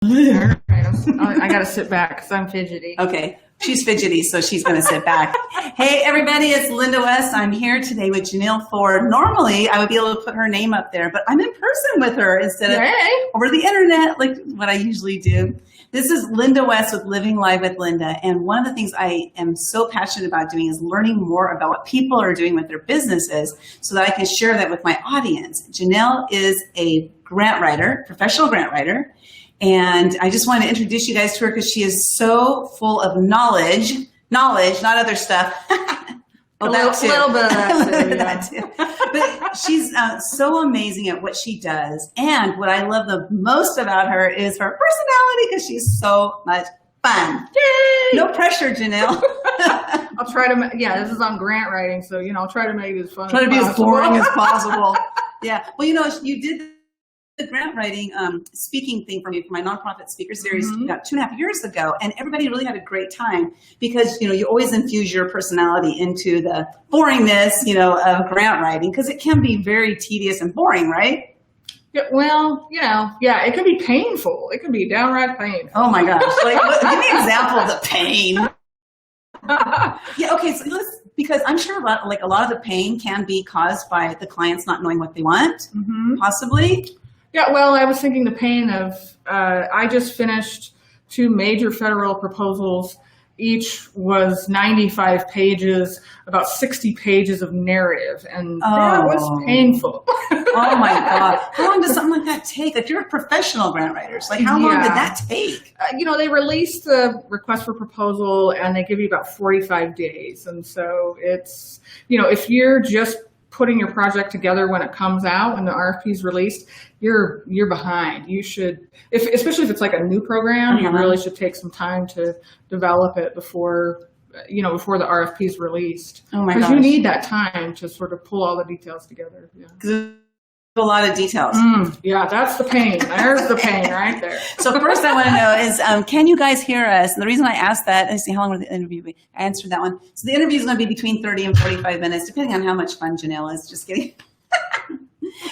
All right, I got to sit back because I'm fidgety. Okay, she's fidgety, so she's going to sit back. Hey, everybody, it's Linda West. I'm here today with Janelle Ford. Normally, I would be able to put her name up there, but I'm in person with her instead of over the internet, like what I usually do. This is Linda West with Living Live with Linda, and one of the things I am so passionate about doing is learning more about what people are doing with their businesses so that I can share that with my audience. Janelle is a grant writer, professional grant writer, and I just wanted to introduce you guys to her because she is so full of knowledge, not other stuff. Well, a little bit of that too. But she's so amazing at what she does. And what I love the most about her is her personality because she's so much fun. Yay! No pressure, Janelle. I'll try to, this is on grant writing, so, I'll try to make it as fun Try as to be possible. as boring as possible. Yeah. Well, you did the grant writing speaking thing for me for my nonprofit speaker series about 2.5 years ago, and everybody really had a great time because you always infuse your personality into the boringness of grant writing because it can be very tedious and boring, right? Yeah, well, it can be painful. It can be downright painful. Oh my gosh! Give me an example of the pain. Yeah. Okay. So because I'm sure a lot of the pain can be caused by the clients not knowing what they want, possibly. Yeah, well, I was thinking the pain of, I just finished 2 major federal proposals. Each was 95 pages, about 60 pages of narrative, and that was painful. Oh my God. How long does something like that take? If you're a professional grant writer, how long did that take? They release the request for proposal and they give you about 45 days. And so it's, if you're just putting your project together when it comes out, when the RFP is released, you're behind. You should, especially if it's like a new program, you really should take some time to develop it before the RFP is released. Oh my gosh. Because you need that time to sort of pull all the details together. Yeah. A lot of details. Yeah, that's the pain. There's the pain right there. So first I want to know is, can you guys hear us? And the reason I asked that, let's see, how long will the interview be? I answered that one. So the interview is going to be between 30 and 45 minutes, depending on how much fun Janelle is. Just kidding.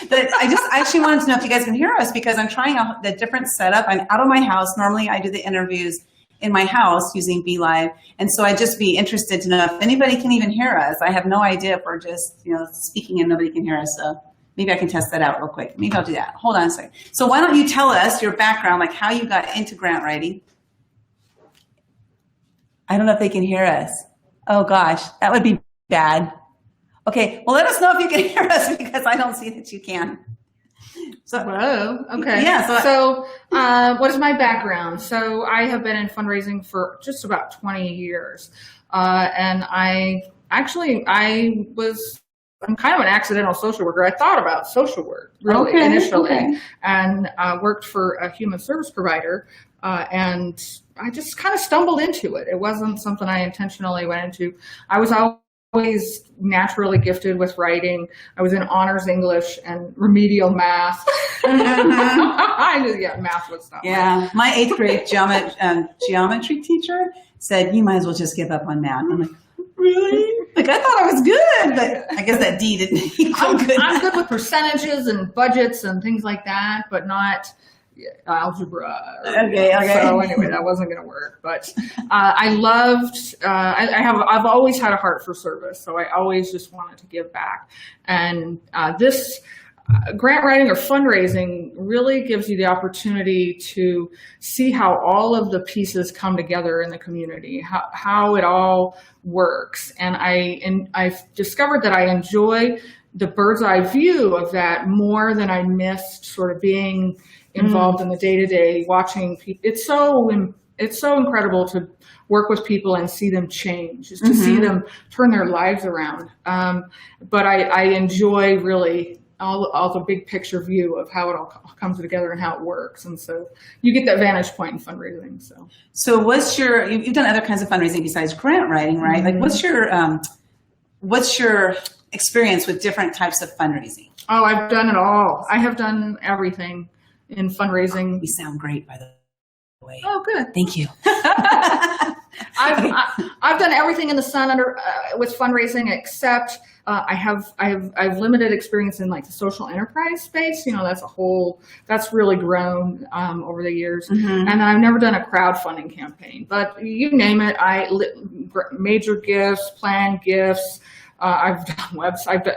But I actually wanted to know if you guys can hear us because I'm trying out the different setup. I'm out of my house. Normally I do the interviews in my house using BeLive. And so I'd just be interested to know if anybody can even hear us. I have no idea if we're just, speaking and nobody can hear us. So maybe I can test that out real quick. Maybe I'll do that. Hold on a second. So why don't you tell us your background, like how you got into grant writing? I don't know if they can hear us. Oh gosh, that would be bad. Okay, well let us know if you can hear us because I don't see that you can. So, whoa, okay. Yeah. So what is my background? So I have been in fundraising for just about 20 years. And I'm kind of an accidental social worker. I thought about social work really initially and worked for a human service provider. And I just kind of stumbled into it. It wasn't something I intentionally went into. I was always naturally gifted with writing. I was in honors English and remedial math. Math was not. Yeah, my 8th grade geometry teacher said, "You might as well just give up on math." I'm like, really? Like I thought I was good, but I guess that D didn't equal good. I'm good with percentages and budgets and things like that, but not algebra. Okay. So anyway, that wasn't going to work. But I loved. I've always had a heart for service, so I always just wanted to give back. And this grant writing or fundraising really gives you the opportunity to see how all of the pieces come together in the community, how it all works. And I've discovered that I enjoy the bird's eye view of that more than I missed sort of being involved in the day-to-day, watching people. It's so incredible to work with people and see them change, just to see them turn their lives around. But I enjoy really all the big picture view of how it all comes together and how it works. And so you get that vantage point in fundraising. So you've done other kinds of fundraising besides grant writing, right? Like what's your experience with different types of fundraising? Oh, I've done it all. I have done everything in fundraising. You sound great, by the way. Oh, good. Thank you. I've done everything in the sun with fundraising except I've limited experience in like the social enterprise space. That's really grown over the years, and I've never done a crowdfunding campaign. But you name it, major gifts, planned gifts. I've done websites.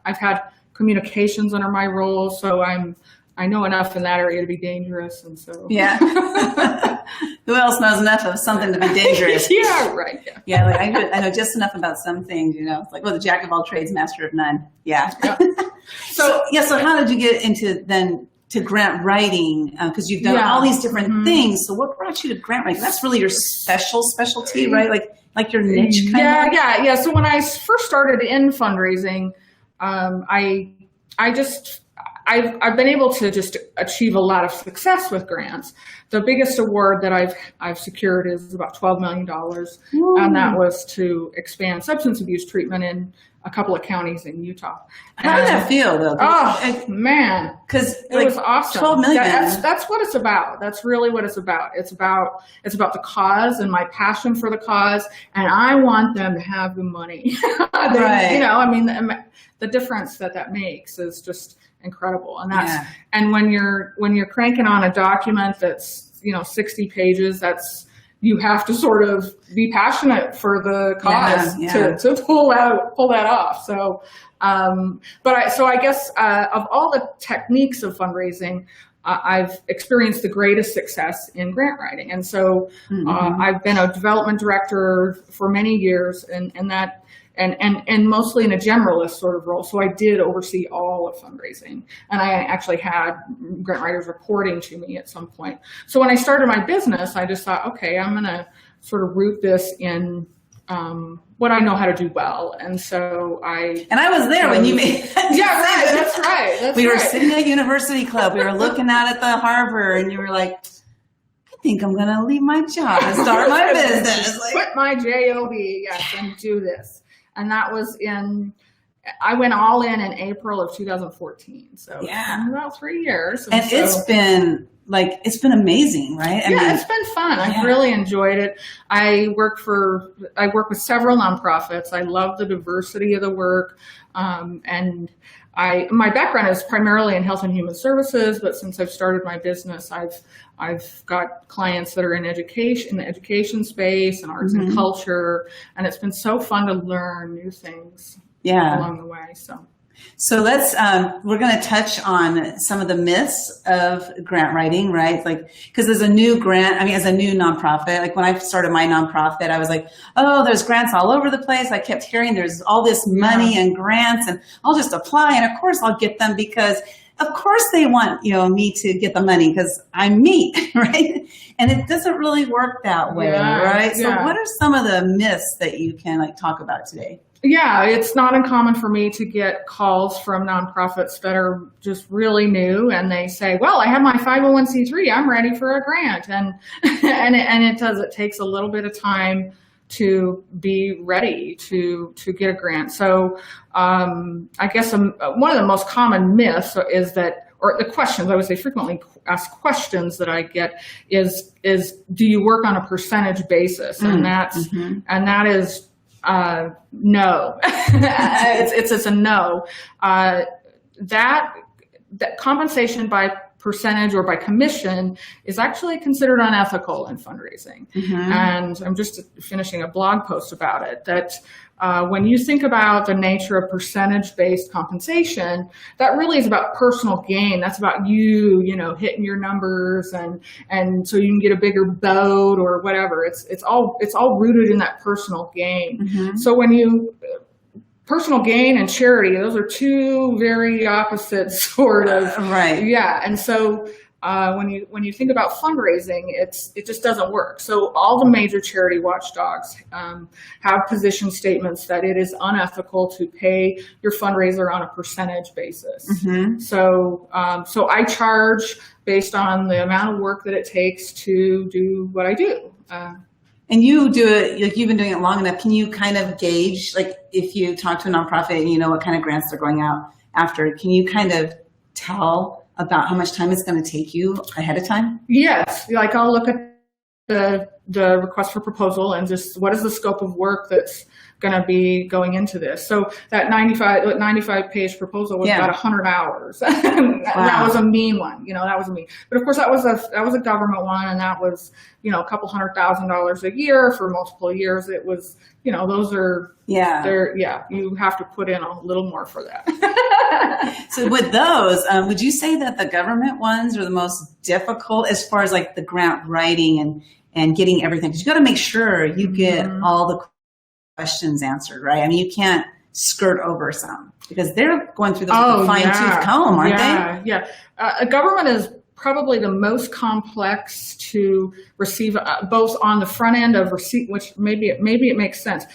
I've had communications under my role, so I know enough in that area to be dangerous, and so yeah. Who else knows enough of something to be dangerous? Yeah, right. Yeah, like I know just enough about some things. It's like, the jack of all trades, master of none. Yeah. So how did you get into to grant writing? Because you've done all these different things. So what brought you to grant writing? That's really your specialty, right? Like your niche kind of? Yeah. So when I first started in fundraising, I've been able to just achieve a lot of success with grants. The biggest award that I've secured is about $12 million, and that was to expand substance abuse treatment in a couple of counties in Utah. How did that feel, though? Oh, man. Because it was awesome. 12 million. That's what it's about. That's really what it's about. It's about the cause and my passion for the cause, and I want them to have the money. Right. The difference that makes is just incredible. And and when you're cranking on a document that's 60 pages, you have to sort of be passionate for the cause to pull that off. So I guess of all the techniques of fundraising, I've experienced the greatest success in grant writing. And so I've been a development director for many years, and mostly in a generalist sort of role. So I did oversee all of fundraising, and I actually had grant writers reporting to me at some point. So when I started my business, I just thought, okay, I'm going to sort of root this in what I know how to do well. And so I was there when you made that. Yeah, right. That's right. We were sitting at University Club. We were looking out at the harbor, and you were like, I think I'm going to leave my job and start my business. Quit my job, and do this. And that was I went all in April of 2014. So about 3 years. And it's been amazing, right? It's been fun. I've really enjoyed it. I work with several nonprofits. I love the diversity of the work. And my background is primarily in health and human services, but since I've started my business, I've got clients that are in the education space and arts and culture, and it's been so fun to learn new things along the way. So let's we're going to touch on some of the myths of grant writing, right? Because as a new as a new nonprofit, like when I started my nonprofit, I was like, oh, there's grants all over the place. I kept hearing there's all this money and grants, and I'll just apply, and of course I'll get them because of course they want me to get the money because I'm me, right? And it doesn't really work that way, right? So what are some of the myths that you can talk about today? Yeah, it's not uncommon for me to get calls from nonprofits that are just really new, and they say, well, I have my 501c3, I'm ready for a grant. And it takes a little bit of time to be ready to get a grant. So I guess one of the most common myths is that, or the questions, I would say frequently asked questions that I get is do you work on a percentage basis? And that is no. It's a no. That compensation by percentage or by commission is actually considered unethical in fundraising. And I'm just finishing a blog post about it, that when you think about the nature of percentage-based compensation, that really is about personal gain. That's about you hitting your numbers and so you can get a bigger boat or whatever. It's all rooted in that personal gain. So personal gain and charity, those are two very opposite sort of, right. Yeah. And so when you think about fundraising, it just doesn't work. So all the major charity watchdogs have position statements that it is unethical to pay your fundraiser on a percentage basis. So I charge based on the amount of work that it takes to do what I do. And you do it, you've been doing it long enough. Can you kind of gauge, if you talk to a nonprofit and you know what kind of grants they're going out after, can you kind of tell about how much time it's going to take you ahead of time? Yes, like I'll look at the request for proposal and just what is the scope of work that's going to be going into this. So that 95 page proposal was about 100 hours. That was a mean one, that was a mean. But of course that was a government one, and that was, a couple $100,000 a year for multiple years. It was, those are, you have to put in a little more for that. So with those, would you say that the government ones are the most difficult as far as like the grant writing and getting everything? Because you got to make sure you get all the questions answered, right? I mean, you can't skirt over some because they're going through the fine-tooth comb, aren't they? Yeah. A government is probably the most complex to receive, both on the front end of receipt, which maybe it makes sense.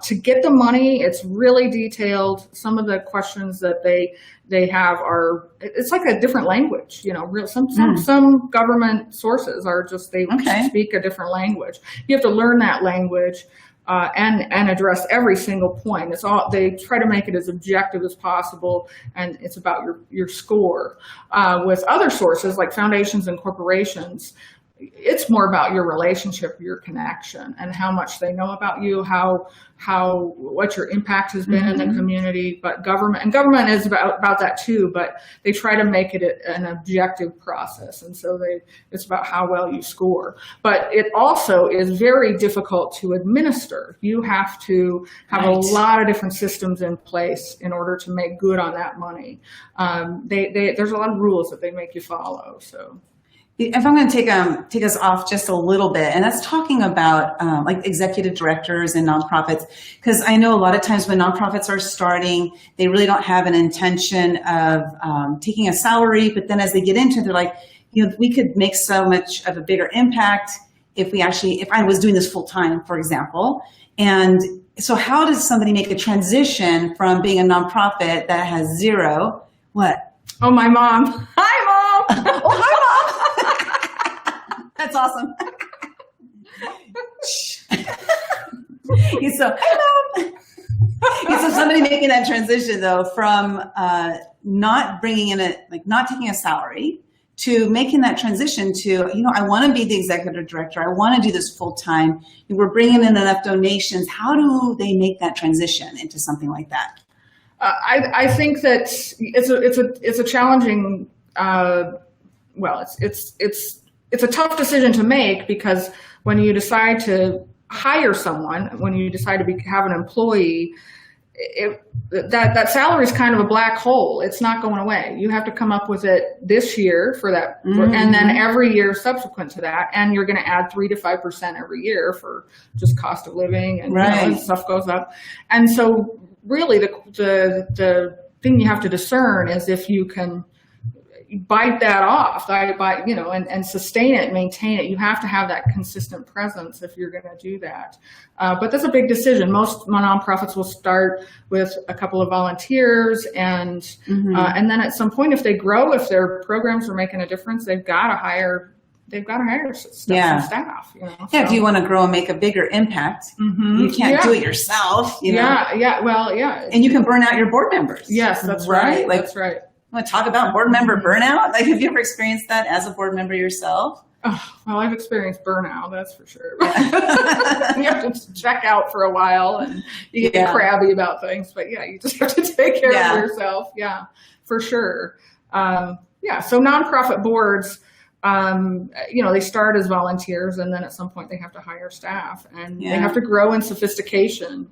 To get the money, it's really detailed. Some of the questions that they have are, it's like a different language, some government sources are just, they speak a different language. You have to learn that language. And address every single point. They try to make it as objective as possible, and it's about your score. With other sources like foundations and corporations, it's more about your relationship, your connection, and how much they know about you, what your impact has been in the community. But government is about that too, but they try to make it an objective process. And so it's about how well you score. But it also is very difficult to administer. You have to have a lot of different systems in place in order to make good on that money. There's a lot of rules that they make you follow. So. If I'm going to take us off just a little bit, and that's talking about like executive directors and nonprofits, because I know a lot of times when nonprofits are starting, they really don't have an intention of taking a salary, but then as they get into it, they're like, we could make so much of a bigger impact if I was doing this full time, for example. And so how does somebody make a transition from being a nonprofit that has zero, what? Oh, my mom. Hi, Mom. Oh, hi, Mom. That's awesome. So somebody making that transition though from not bringing in not taking a salary to making that transition to, I want to be the executive director. I want to do this full time. We're bringing in enough donations. How do they make that transition into something like that? I think that it's a challenging. It's a tough decision to make, because when you decide to hire someone, when you decide to have an employee, that salary is kind of a black hole. It's not going away. You have to come up with it this year for that, and then every year subsequent to that, and you're going to add 3 to 5% every year for just cost of living, and stuff goes up. And so, really, the thing you have to discern is if you can bite that off, and sustain it, maintain it. You have to have that consistent presence if you're going to do that. But that's a big decision. Most nonprofits will start with a couple of volunteers, and then at some point, if they grow, if their programs are making a difference, they've got to hire some staff. If you want to grow and make a bigger impact, you can't do it yourself. And you can burn out your board members. Yes, that's right. That's right. Want to talk about board member burnout? Like, have you ever experienced that as a board member yourself? Oh, well, I've experienced burnout, that's for sure. You have to check out for a while, and you get crabby about things. But you just have to take care of yourself. Yeah, for sure. So nonprofit boards, they start as volunteers, and then at some point they have to hire staff, and they have to grow in sophistication.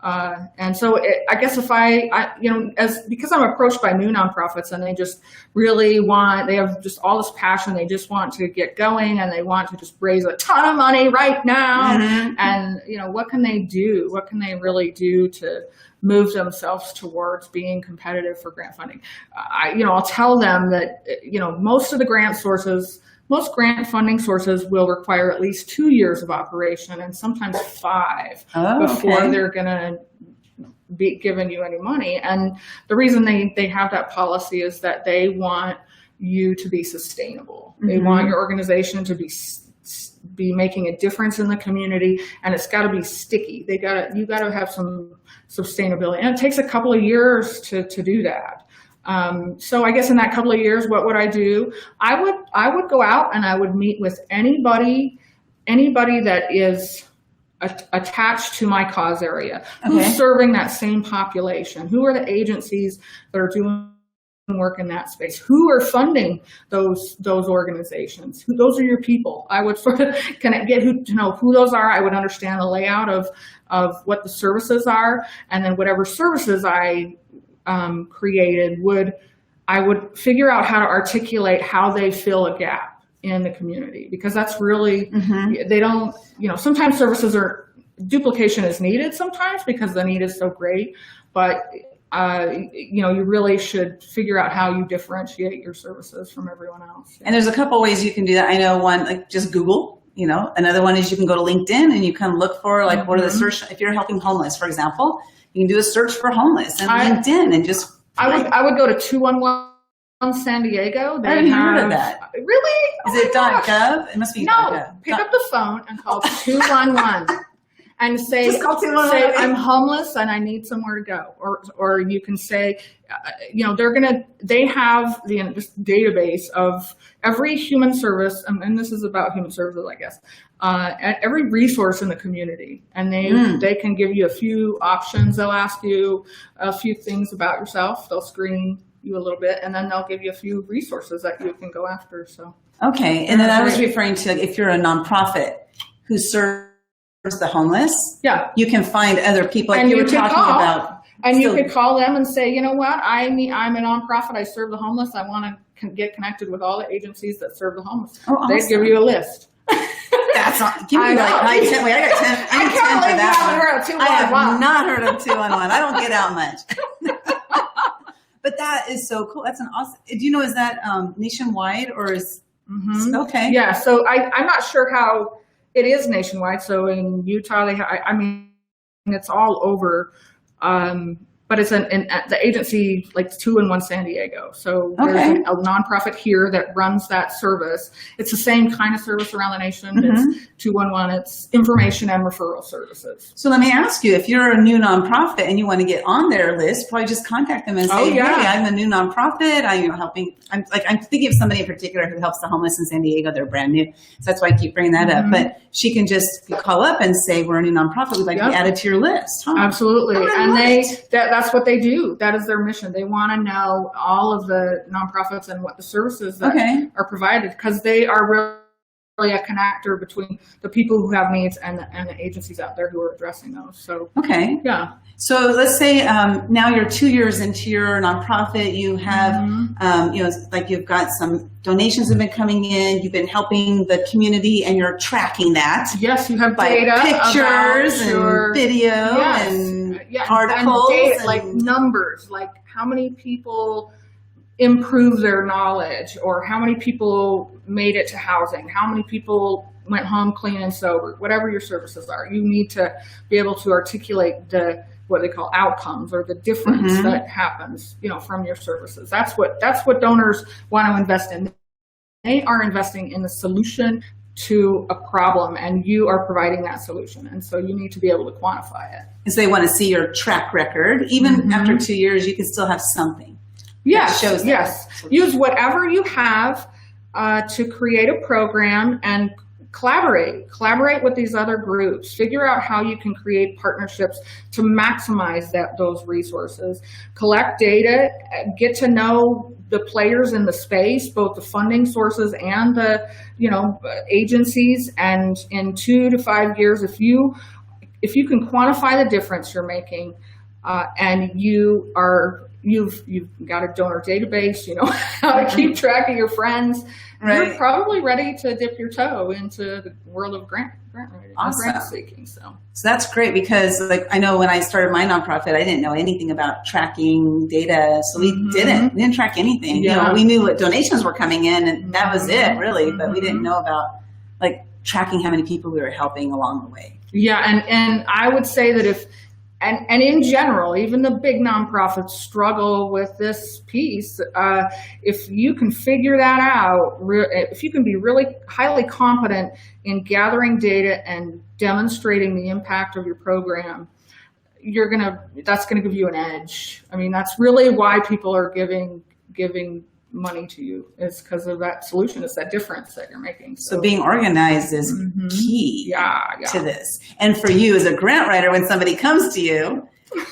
And so I guess if because I'm approached by new nonprofits, and they just really they have just all this passion, they just want to get going, and they want to just raise a ton of money right now. And, what can they do? What can they really do to move themselves towards being competitive for grant funding? I'll tell them that, most grant funding sources will require at least 2 years of operation, and sometimes 5 before they're going to be giving you any money. And the reason they have that policy is that they want you to be sustainable. They want your organization to be making a difference in the community, and it's got to be sticky. You got to have some sustainability, and it takes a couple of years to do that. So I guess in that couple of years, what would I do? I would go out and I would meet with anybody that is attached to my cause area, who's serving that same population, who are the agencies that are doing work in that space, who are funding those organizations, those are your people. I would sort of get to know who those are. I would understand the layout of what the services are, and then whatever services I created, I would figure out how to articulate how they fill a gap in the community, because that's really, they don't, sometimes duplication is needed sometimes because the need is so great, but you really should figure out how you differentiate your services from everyone else. And there's a couple ways you can do that. I know one, like just Google, another one is you can go to LinkedIn and you can look for like, what are the search, if you're helping homeless, for example, you can do a search for homeless and LinkedIn and just. I would go to 211 San Diego. I haven't heard of that. Really? Is it .gov? It must be .gov. No, pick up the phone and call 211 and say, I'm homeless and I need somewhere to go. Or you can say, they have this database of every human service, and this is about human services, I guess, every resource in the community. And they can give you a few options. They'll ask you a few things about yourself. They'll screen you a little bit, and then they'll give you a few resources that you can go after. So okay, and then I was referring to if you're a nonprofit who serves the homeless, you can find other people. And you were talking about, and you could call them and say, you know what, I'm a nonprofit. I serve the homeless. I want to get connected with all the agencies that serve the homeless. Oh, awesome. They give you a list. That's not. Give me like 10. Wait, I got 10. I can't believe I have not heard of 211. I don't get out much. But that is so cool. That's an awesome. Do you know, is that nationwide or is okay? Yeah. So I'm not sure how it is nationwide. So in Utah, it's all over. But it's the agency, like 211 San Diego. So there's a nonprofit here that runs that service. It's the same kind of service around the nation. It's 211. It's information and referral services. So let me ask you, if you're a new nonprofit and you want to get on their list, probably just contact them and say, hey, I'm a new nonprofit. I'm helping. I'm thinking of somebody in particular who helps the homeless in San Diego. They're brand new. So that's why I keep bringing that up. But she can just call up and say, we're a new nonprofit. We'd like to be added to your list. Huh? Absolutely. And that's what they do. That is their mission. They want to know all of the nonprofits and what the services that are provided, because they are really a connector between the people who have needs and the agencies out there who are addressing those. So So let's say now you're 2 years into your nonprofit. You have like you've got some donations have been coming in. You've been helping the community, and you're tracking that. Yes, you have data, pictures and video and articles, and data, like numbers, like how many people improve their knowledge, or how many people made it to housing, how many people went home clean and sober. Whatever your services are, you need to be able to articulate what they call outcomes, or the difference that happens, from your services. That's what donors want to invest in. They are investing in the solution to a problem, and you are providing that solution. And so you need to be able to quantify it. And so they want to see your track record. Even after 2 years, you can still have something. Yes, use whatever you have to create a program and collaborate with these other groups. Figure out how you can create partnerships to maximize those resources. Collect data, get to know the players in the space, both the funding sources and the agencies. And in 2 to 5 years, if you can quantify the difference you're making, and you've got a donor database, how to keep track of your friends, you're probably ready to dip your toe into the world of grant writing, grant seeking. So that's great, because I know when I started my nonprofit, I didn't know anything about tracking data. So we didn't track anything. We knew what donations were coming in, and that was it really, but we didn't know about tracking how many people we were helping along the way. Yeah. And I would say that and in general, even the big nonprofits struggle with this piece. If you can figure that out, if you can be really highly competent in gathering data and demonstrating the impact of your program, that's gonna give you an edge. I mean, that's really why people are giving money to you, is because of that solution. It's that difference that you're making. So being organized is key to this. And for you as a grant writer, when somebody comes to you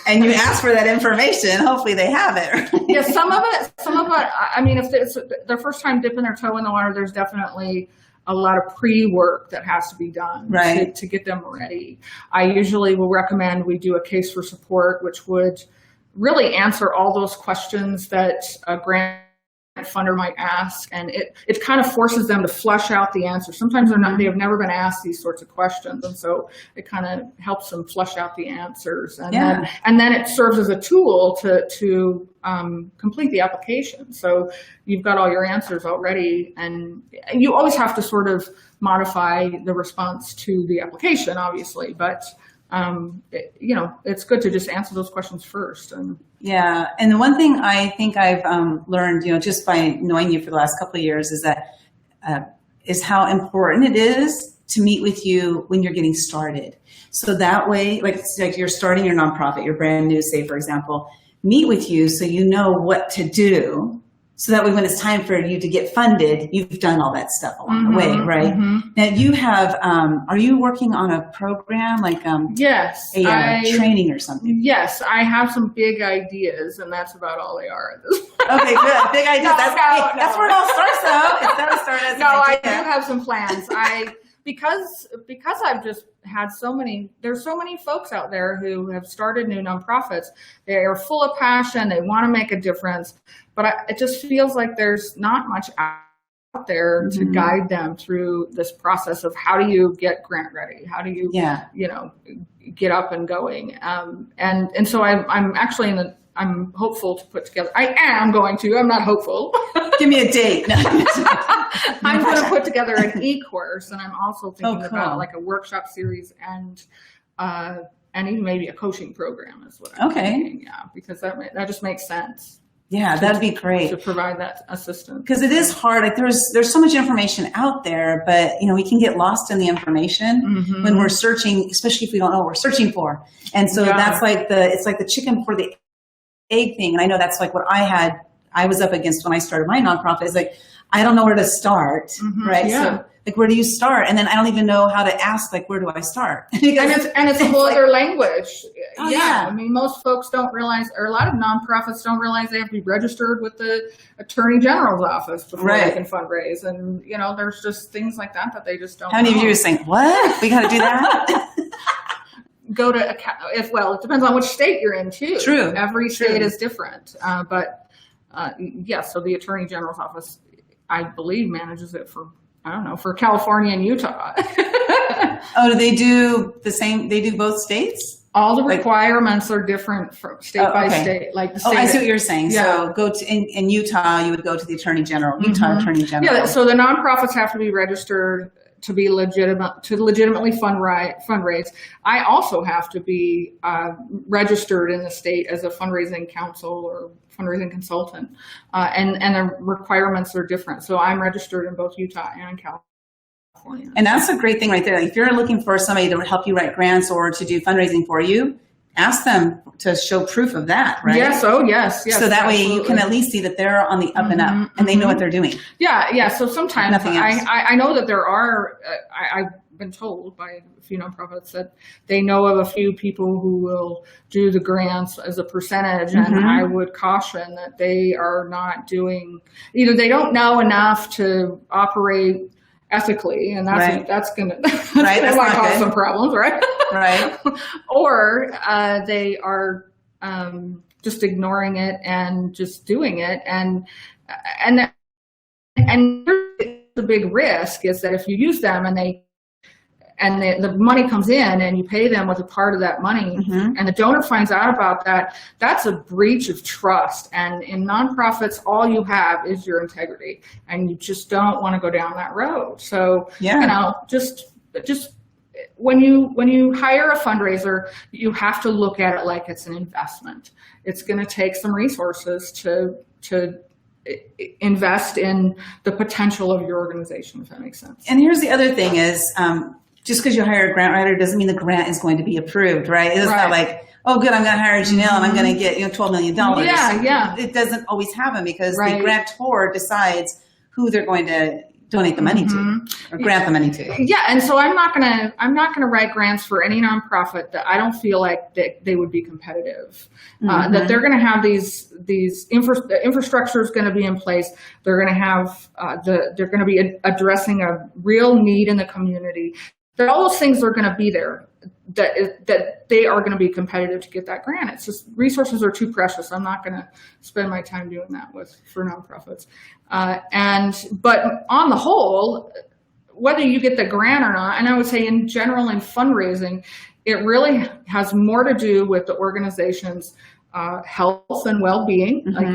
and you ask for that information, hopefully they have it. Right? Yeah, some of it, I mean, if it's their first time dipping their toe in the water, there's definitely a lot of pre-work that has to be done to get them ready. I usually will recommend we do a case for support, which would really answer all those questions that a grant funder might ask, and it kind of forces them to flesh out the answer. Sometimes they have never been asked these sorts of questions, and so it kind of helps them flesh out the answers, and then it serves as a tool to complete the application. So you've got all your answers already, and you always have to sort of modify the response to the application, obviously, but it's good to just answer those questions first. Yeah. And the one thing I think I've learned, just by knowing you for the last couple of years is how important it is to meet with you when you're getting started. So that way, like you're starting your nonprofit, you're brand new, say, for example, meet with you so you know what to do. So that way, when it's time for you to get funded, you've done all that stuff along the way, right? Now, you have, are you working on a program like yes, training or something? Yes, I have some big ideas, and that's about all they are at this point. Okay, good. Big ideas. That's where it all starts, though. It's never started as an idea. I do have some plans. Because I've just had there's so many folks out there who have started new nonprofits. They are full of passion. They want to make a difference, but it just feels like there's not much out there to guide them through this process of how do you get grant ready? How do you, get up and going? And so I'm actually I'm hopeful to put together. I'm not hopeful. Give me a date. I'm going to put together an e-course, and I'm also thinking about like a workshop series and even maybe a coaching program is what I'm thinking. Yeah, because that just makes sense. Yeah, that'd be great to provide that assistance. Because it is hard. Like there's so much information out there, but we can get lost in the information when we're searching, especially if we don't know what we're searching for. And so that's like it's like the chicken before the egg thing. And I know that's like what I was up against when I started my nonprofit, is like, I don't know where to start, right? Yeah. So like, where do you start? And then I don't even know how to ask, like, where do I start? and it's a whole other language. Oh, yeah. I mean, most folks don't realize, or a lot of nonprofits don't realize they have to be registered with the Attorney General's office before they can fundraise. And, there's just things like that they just don't know. How many of you are saying, what? We got to do that? Go to it depends on which state you're in too. True. Every state is different. So the Attorney General's office, I believe, manages it for California and Utah. Oh, do they do the same? They do both states? All the requirements are different from state by state. Like the state I see what you're saying. Yeah. So in Utah, you would go to the Attorney General, Utah Attorney General. Yeah. So the nonprofits have to be registered to be legitimately fundraise. I also have to be registered in the state as a fundraising counsel or fundraising consultant, and the requirements are different. So I'm registered in both Utah and California. And that's a great thing right there. Like if you're looking for somebody to help you write grants or to do fundraising for you, ask them to show proof of that, right? Yes. Oh, yes. So that way you can at least see that they're on the up and up, and they know what they're doing. Yeah. So sometimes I know that there are, I've been told by a few nonprofits that they know of a few people who will do the grants as a percentage, and I would caution that they are not doing, either they don't know enough to operate ethically, and that's gonna cause some problems, right? Right. Or they are just ignoring it and just doing it, and the big risk is that if you use them and the money comes in and you pay them with a part of that money, and the donor finds out about that, that's a breach of trust. And in nonprofits, all you have is your integrity, and you just don't want to go down that road. So, just when you hire a fundraiser, you have to look at it like it's an investment. It's going to take some resources to invest in the potential of your organization, if that makes sense. And here's the other thing is, just because you hire a grant writer doesn't mean the grant is going to be approved, right? It's not like, oh, good, I'm going to hire Janelle and I'm going to get, $12 million. Yeah. It doesn't always happen because Right. the grantor decides who they're going to donate the money to or grant the money to. Yeah, and so I'm not gonna write grants for any nonprofit that I don't feel like that they would be competitive. That they're gonna have the infrastructure is gonna be in place. They're gonna have they're gonna be addressing a real need in the community. That all those things are gonna be there. That they are going to be competitive to get that grant. It's just resources are too precious. I'm not going to spend my time doing that for nonprofits. But on the whole, whether you get the grant or not, and I would say in general in fundraising, it really has more to do with the organization's health and well-being. Like,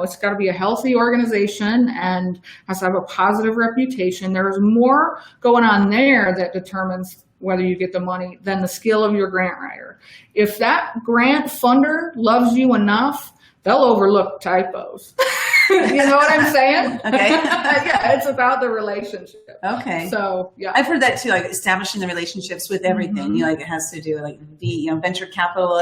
it's got to be a healthy organization and has to have a positive reputation. There's more going on there that determines whether you get the money than the skill of your grant writer. If that grant funder loves you enough, they'll overlook typos. You know what I'm saying? Okay. Yeah, it's about the relationship. Okay. So, yeah. I've heard that too, like establishing the relationships with everything. Like it has to do like the venture capital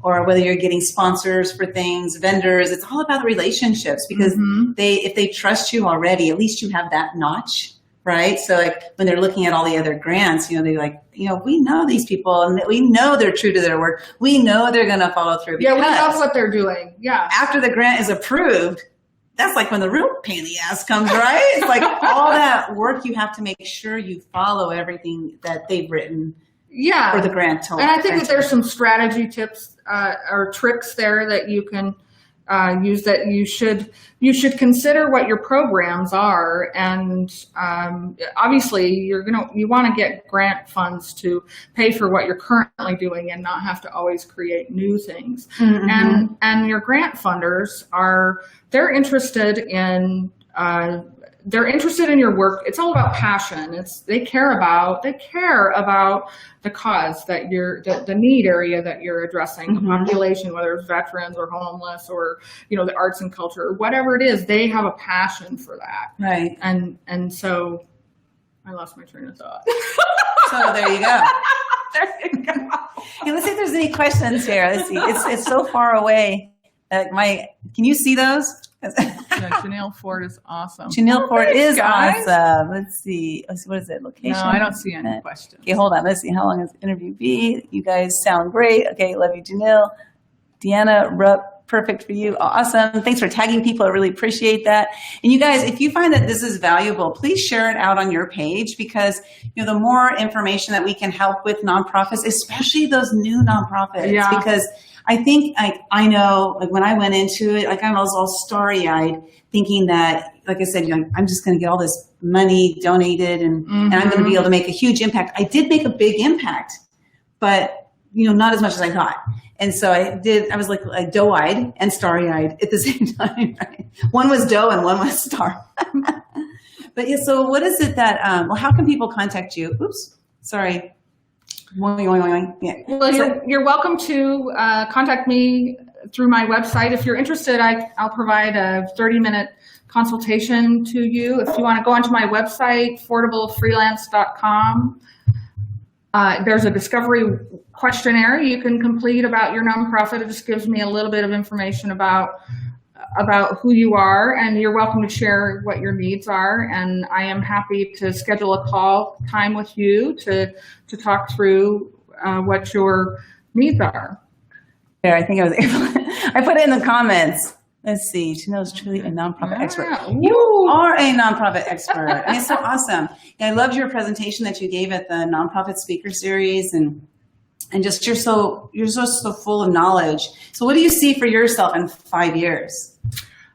or whether you're getting sponsors for things, vendors. It's all about the relationships because if they trust you already, at least you have that notch. Right. So like when they're looking at all the other grants, they're like, we know these people and we know they're true to their word. We know they're going to follow through. Yeah, we love what they're doing. Yeah. After the grant is approved, that's like when the real pain in the ass comes, right? It's like all that work you have to make sure you follow everything that they've written. Yeah. For the grant. And I think that there's some strategy tips or tricks there that you can use that you should consider what your programs are, and obviously you want to get grant funds to pay for what you're currently doing and not have to always create new things. And your grant funders they're interested in your work. It's all about passion. They care about the cause that the need area that you're addressing, the population, whether it's veterans or homeless or, the arts and culture or whatever it is, they have a passion for that. Right. And so I lost my train of thought. So there you go. There you go. Hey, let's see if there's any questions here. Let's see. It's so far away. Can you see those? Yeah, Janelle Ford is awesome. Janelle Ford is guys. awesome. Let's see. What is it? Location? No, I don't see any questions. Okay, hold on. Let's see. How long has the interview be? You guys sound great. Okay, love you, Janelle. Deanna Rupp, perfect for you. Awesome. Thanks for tagging people. I really appreciate that. And you guys, if you find that this is valuable, please share it out on your page because the more information that we can help with nonprofits, especially those new nonprofits, because I think I know, like when I went into it, like I was all starry-eyed thinking that, like I said, I'm just going to get all this money donated and I'm going to be able to make a huge impact. I did make a big impact, but not as much as I thought. And so I was like doe-eyed and starry-eyed at the same time. Right? One was doe and one was star. But yeah, so what is it that, how can people contact you? Oops, sorry. Yeah. Well, you're welcome to contact me through my website. If you're interested, I'll provide a 30-minute consultation to you. If you want to go onto my website, affordablefreelance.com, there's a discovery questionnaire you can complete about your nonprofit. It just gives me a little bit of information about who you are, and you're welcome to share what your needs are. And I am happy to schedule a call time with you to talk through what your needs are. There, I think I was able I put it in the comments. Let's see. Janelle's truly a nonprofit expert. You are a nonprofit expert. I mean, it's so awesome. I loved your presentation that you gave at the Nonprofit Speaker Series, and just you're so full of knowledge. So, what do you see for yourself in 5 years?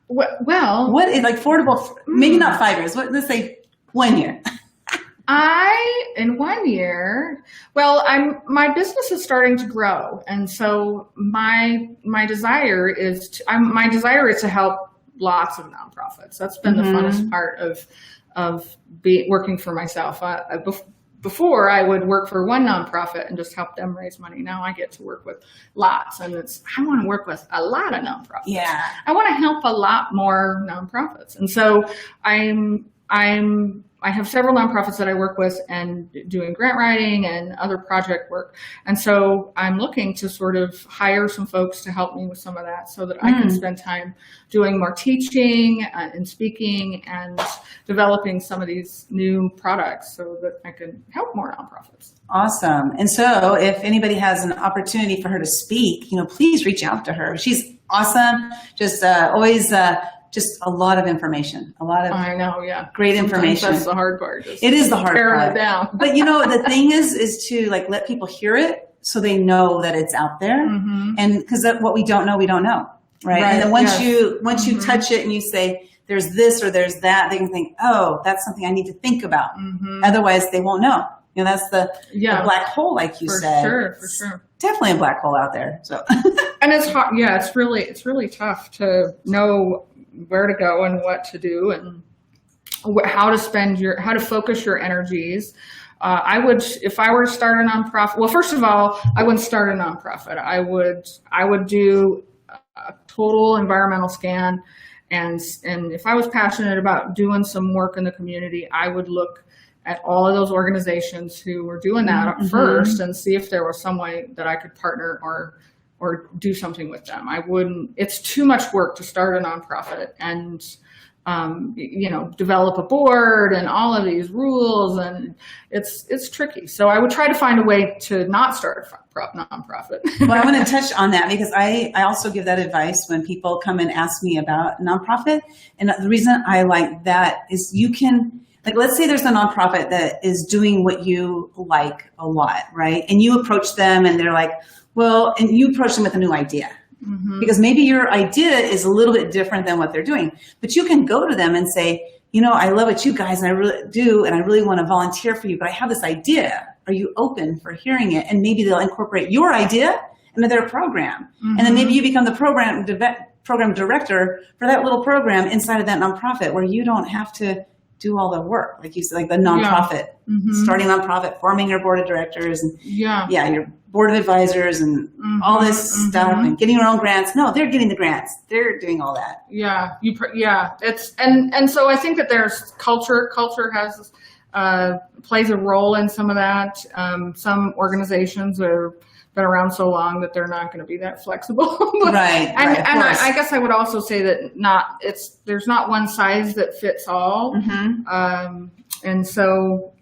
Well, what is like affordable? Maybe not 5 years. Let's say 1 year. In 1 year, my business is starting to grow, and so my desire is to help lots of nonprofits. That's been the funnest part of working for myself. Before I would work for one nonprofit and just help them raise money. Now I get to work with lots, and I want to work with a lot of nonprofits. Yeah, I want to help a lot more nonprofits, and so I'm I have several nonprofits that I work with and doing grant writing and other project work. And so I'm looking to sort of hire some folks to help me with some of that so that I can spend time doing more teaching and speaking and developing some of these new products so that I can help more nonprofits. Awesome. And so if anybody has an opportunity for her to speak, please reach out to her. She's awesome. Just always just a lot of information, a lot of I know, yeah, great information. Sometimes that's the hard part. It is the hard tearing part. It down. But the thing is to like let people hear it so they know that it's out there, and because what we don't know, right? And then once you touch it and you say there's this or there's that, they can think, oh, that's something I need to think about. Otherwise, they won't know. That's the black hole, like you said. For sure. Definitely a black hole out there. So, and it's hard. Yeah, it's really tough to know where to go and what to do and how to focus your energies. If I were to start a nonprofit, well, first of all, I wouldn't start a nonprofit. I would do a total environmental scan. And if I was passionate about doing some work in the community, I would look at all of those organizations who were doing that up first and see if there was some way that I could partner or do something with them. It's too much work to start a nonprofit and, develop a board and all of these rules, and it's tricky. So I would try to find a way to not start a nonprofit. Well, I want to touch on that because I also give that advice when people come and ask me about nonprofit. And the reason I like that is you can, like, let's say there's a nonprofit that is doing what you like a lot, right? And you approach them and they're like, well, and you approach them with a new idea. Because maybe your idea is a little bit different than what they're doing. But you can go to them and say, I love what you guys and I really do, and I really want to volunteer for you, but I have this idea. Are you open for hearing it? And maybe they'll incorporate your idea into their program. And then maybe you become the program director for that little program inside of that nonprofit where you don't have to do all the work, like you said, like the nonprofit, starting a nonprofit, forming your board of directors, and your board of advisors, and all this stuff, and getting your own grants. No, they're getting the grants. They're doing all that. It's and so I think that there's culture. Culture has plays a role in some of that. Some organizations are been around so long that they're not going to be that flexible. Right. I guess I would also say that there's not one size that fits all. And so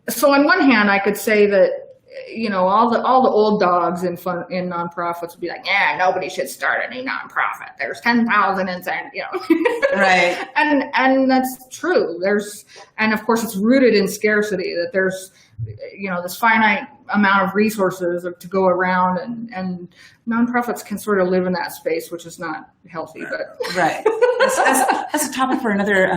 so on one hand, I could say that, all the old dogs in nonprofits would be like, yeah, nobody should start any nonprofit. There's 10,000 inside, Right. And that's true. And of course it's rooted in scarcity, that there's, this finite amount of resources to go around, and nonprofits can sort of live in that space, which is not healthy. But right, that's a topic for another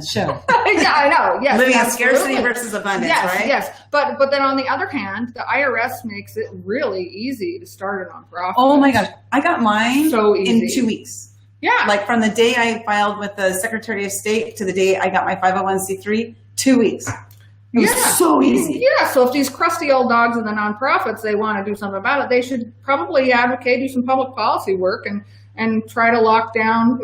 show. Yeah, I know. Yes, living in scarcity versus abundance. Yes, right? Yes, but then on the other hand, the IRS makes it really easy to start a nonprofit. Oh my gosh, I got mine so easy. In 2 weeks. Yeah, like from the day I filed with the Secretary of State to the day I got my 501c3, 2 weeks. It was so easy. Yeah, so if these crusty old dogs in the nonprofits, they want to do something about it, they should probably advocate, do some public policy work, and try to lock down,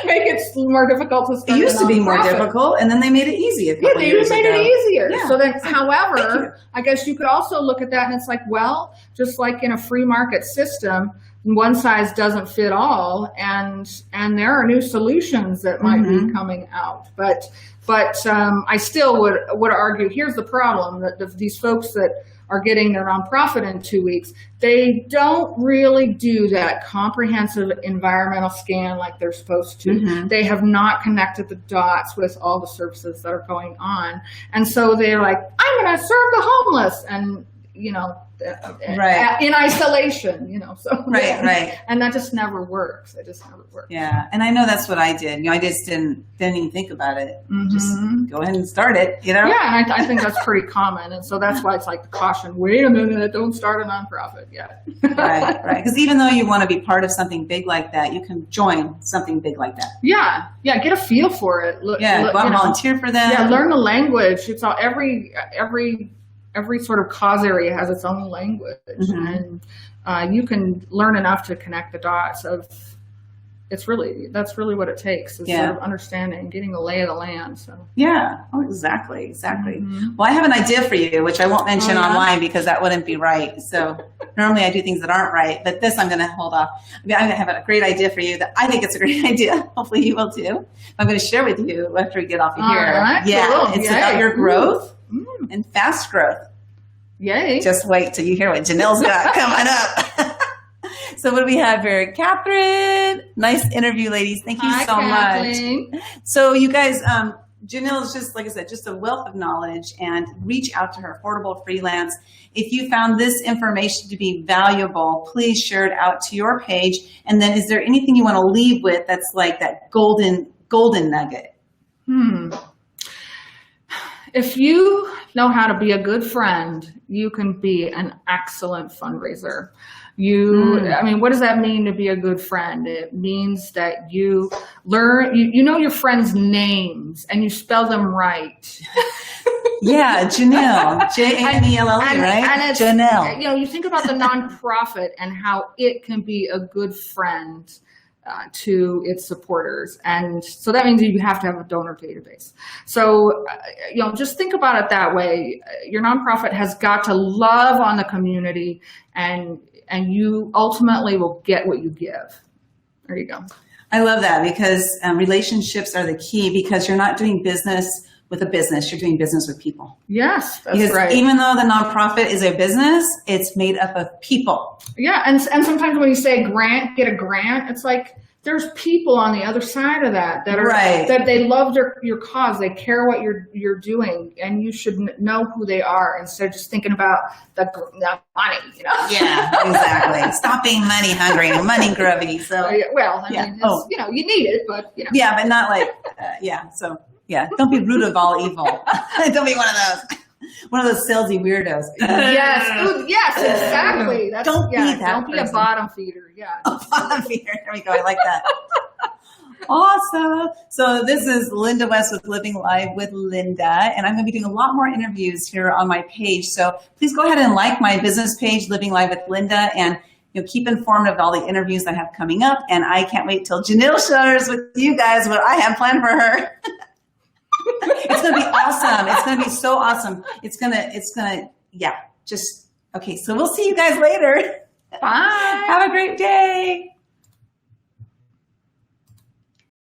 make it more difficult to start. It used to be more difficult, and then they made it easy. They even made it easier. Yeah. So then, however, I guess you could also look at that and it's like, well, just like in a free market system, one size doesn't fit all, and there are new solutions that might be coming out. But I still would argue, here's the problem, that these folks that are getting their nonprofit in 2 weeks, they don't really do that comprehensive environmental scan like they're supposed to. They have not connected the dots with all the services that are going on. And so they're like, I'm going to serve the homeless, and right. in isolation, so right. And that just never works. It just never works. Yeah. And I know that's what I did. I just didn't even think about it. Just go ahead and start it, Yeah. And I think that's pretty common. And so that's why it's like the caution, wait a minute, don't start a nonprofit yet. Right. Because even though you want to be part of something big like that, you can join something big like that. Yeah. Get a feel for it. Go out and volunteer for them. Yeah. Learn the language. It's all every sort of cause area has its own language, and you can learn enough to connect the dots of that's really what it takes, is sort of understanding, getting the lay of the land. So yeah, oh, exactly. Mm-hmm. Well, I have an idea for you, which I won't mention online because that wouldn't be right. So normally I do things that aren't right, but this I'm going to hold off. I'm going to have a great idea for you that I think it's a great idea. Hopefully you will too. I'm going to share with you after we get off of here. Cool. It's about your growth and fast growth. Yay. Just wait till you hear what Janelle's got coming up. So what do we have here? Catherine. Nice interview, ladies. Thank you so much. So you guys, Janelle is just, like I said, just a wealth of knowledge, and reach out to her, Affordable Freelance. If you found this information to be valuable, please share it out to your page. And then is there anything you want to leave with that's like that golden nugget? If you know how to be a good friend, you can be an excellent fundraiser. I mean, what does that mean to be a good friend? It means that you learn, you know your friends' names and you spell them right. Yeah, Janelle, Janelle, right? And Janelle. You know, you think about the nonprofit and how it can be a good friend to its supporters. And so that means you have to have a donor database. So, you know, just think about it that way. Your nonprofit has got to love on the community, and you ultimately will get what you give. There you go. I love that, because relationships are the key, because you're not doing business with a business, you're doing business with people. Yes, that's because right. Even though the nonprofit is a business, it's made up of people. Yeah, and sometimes when you say get a grant, it's like there's people on the other side of that are that they love your cause, they care what you're doing, and you should know who they are instead of just thinking about the money. You know? Yeah, exactly. Stop being money hungry and money grubby. So well, I mean, you know, you need it, but you know. Yeah, but not like So. Yeah, don't be root of all evil. Don't be one of those salesy weirdos. Yes, exactly. Don't be that. Don't be a bottom feeder. Yeah, a bottom feeder. There we go. I like that. Awesome. So this is Linda West with Living Live with Linda, and I'm going to be doing a lot more interviews here on my page. So please go ahead and like my business page, Living Live with Linda, and keep informed of all the interviews I have coming up. And I can't wait till Janelle shares with you guys what I have planned for her. It's going to be awesome. It's going to be so awesome. It's going to, okay. So we'll see you guys later. Bye. Have a great day.